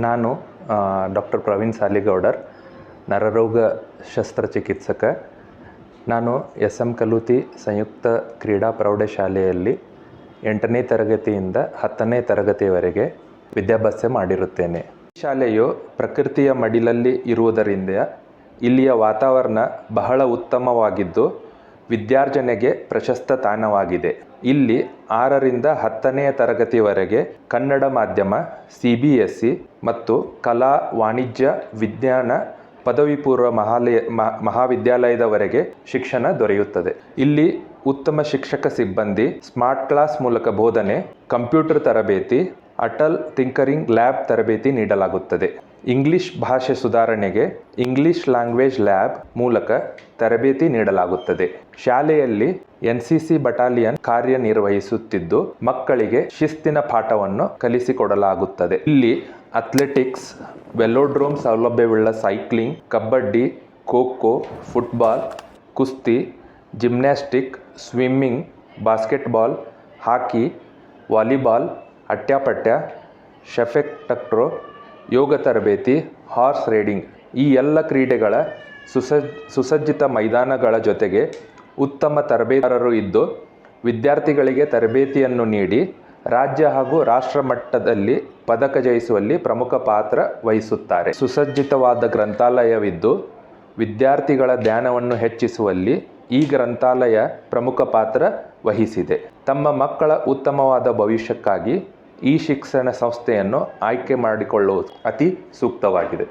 ನಾನು ಡಾಕ್ಟರ್ ಪ್ರವೀಣ್ ಸಾಲಿಗೌಡರ್, ನರರೋಗ ಶಸ್ತ್ರಚಿಕಿತ್ಸಕ. ನಾನು ಎಸ್.ಎಂ. ಕಲೂತಿ ಸಂಯುಕ್ತ ಕ್ರೀಡಾ ಪ್ರೌಢಶಾಲೆಯಲ್ಲಿ 8ನೇ ತರಗತಿಯಿಂದ 10ನೇ ತರಗತಿಯವರೆಗೆ ವಿದ್ಯಾಭ್ಯಾಸ ಮಾಡಿರುತ್ತೇನೆ. ಶಾಲೆಯು ಪ್ರಕೃತಿಯ ಮಡಿಲಲ್ಲಿ ಇರುವುದರಿಂದ ಇಲ್ಲಿಯ ವಾತಾವರಣ ಬಹಳ ಉತ್ತಮವಾಗಿದ್ದು ವಿದ್ಯಾರ್ಜನೆಗೆ ಪ್ರಶಸ್ತ ತಾಣವಾಗಿದೆ. ಇಲ್ಲಿ 6ರಿಂದ 10ನೇ ತರಗತಿವರೆಗೆ ಕನ್ನಡ ಮಾಧ್ಯಮ, CBSE ಮತ್ತು ಕಲಾ, ವಾಣಿಜ್ಯ, ವಿಜ್ಞಾನ ಪದವಿ ಪೂರ್ವ ಮಹಾವಿದ್ಯಾಲಯದವರೆಗೆ ಶಿಕ್ಷಣ ದೊರೆಯುತ್ತದೆ. ಇಲ್ಲಿ ಉತ್ತಮ ಶಿಕ್ಷಕ ಸಿಬ್ಬಂದಿ, ಸ್ಮಾರ್ಟ್ ಕ್ಲಾಸ್ ಮೂಲಕ ಬೋಧನೆ, ಕಂಪ್ಯೂಟರ್ ತರಬೇತಿ, ಅಟಲ್ ಟಿಂಕರಿಂಗ್ ಲ್ಯಾಬ್ ತರಬೇತಿ ನೀಡಲಾಗುತ್ತದೆ. ಇಂಗ್ಲಿಷ್ ಭಾಷೆ ಸುಧಾರಣೆಗೆ ಇಂಗ್ಲಿಷ್ ಲ್ಯಾಂಗ್ವೇಜ್ ಲ್ಯಾಬ್ ಮೂಲಕ ತರಬೇತಿ ನೀಡಲಾಗುತ್ತದೆ. ಶಾಲೆಯಲ್ಲಿ NCC ಬಟಾಲಿಯನ್ ಕಾರ್ಯನಿರ್ವಹಿಸುತ್ತಿದ್ದು ಮಕ್ಕಳಿಗೆ ಶಿಸ್ತಿನ ಪಾಠವನ್ನು ಕಲಿಸಿಕೊಡಲಾಗುತ್ತದೆ. ಇಲ್ಲಿ ಅಥ್ಲೆಟಿಕ್ಸ್, ವೆಲೋಡ್ರೋಮ್ ಸೌಲಭ್ಯವುಳ್ಳ ಸೈಕ್ಲಿಂಗ್, ಕಬಡ್ಡಿ, ಖೋ-ಖೋ, ಫುಟ್ಬಾಲ್, ಕುಸ್ತಿ, gymnastic, swimming, basketball, hockey, volleyball, atya patya, sepak takraw, yoga ತರಬೇತಿ, ಹಾರ್ಸ್ ರೈಡಿಂಗ್ ಈ ಎಲ್ಲ ಕ್ರೀಡೆಗಳ ಸುಸಜ್ಜಿತ ಮೈದಾನಗಳ ಜೊತೆಗೆ ಉತ್ತಮ ತರಬೇತುದಾರರು ಇದ್ದು ವಿದ್ಯಾರ್ಥಿಗಳಿಗೆ ತರಬೇತಿಯನ್ನು ನೀಡಿ ರಾಜ್ಯ ಹಾಗೂ ರಾಷ್ಟ್ರ ಮಟ್ಟದಲ್ಲಿ ಪದಕ ಜಯಿಸುವಲ್ಲಿ ಪ್ರಮುಖ ಪಾತ್ರ ವಹಿಸುತ್ತಾರೆ. ಸುಸಜ್ಜಿತವಾದ ಗ್ರಂಥಾಲಯವಿದ್ದು ವಿದ್ಯಾರ್ಥಿಗಳ ಜ್ಞಾನವನ್ನು ಹೆಚ್ಚಿಸುವಲ್ಲಿ ಈ ಗ್ರಂಥಾಲಯ ಪ್ರಮುಖ ಪಾತ್ರ ವಹಿಸಿದೆ. ತಮ್ಮ ಮಕ್ಕಳ ಉತ್ತಮವಾದ ಭವಿಷ್ಯಕ್ಕಾಗಿ ಈ ಶಿಕ್ಷಣ ಸಂಸ್ಥೆಯನ್ನು ಆಯ್ಕೆ ಮಾಡಿಕೊಳ್ಳುವುದು ಅತಿ ಸೂಕ್ತವಾಗಿದೆ.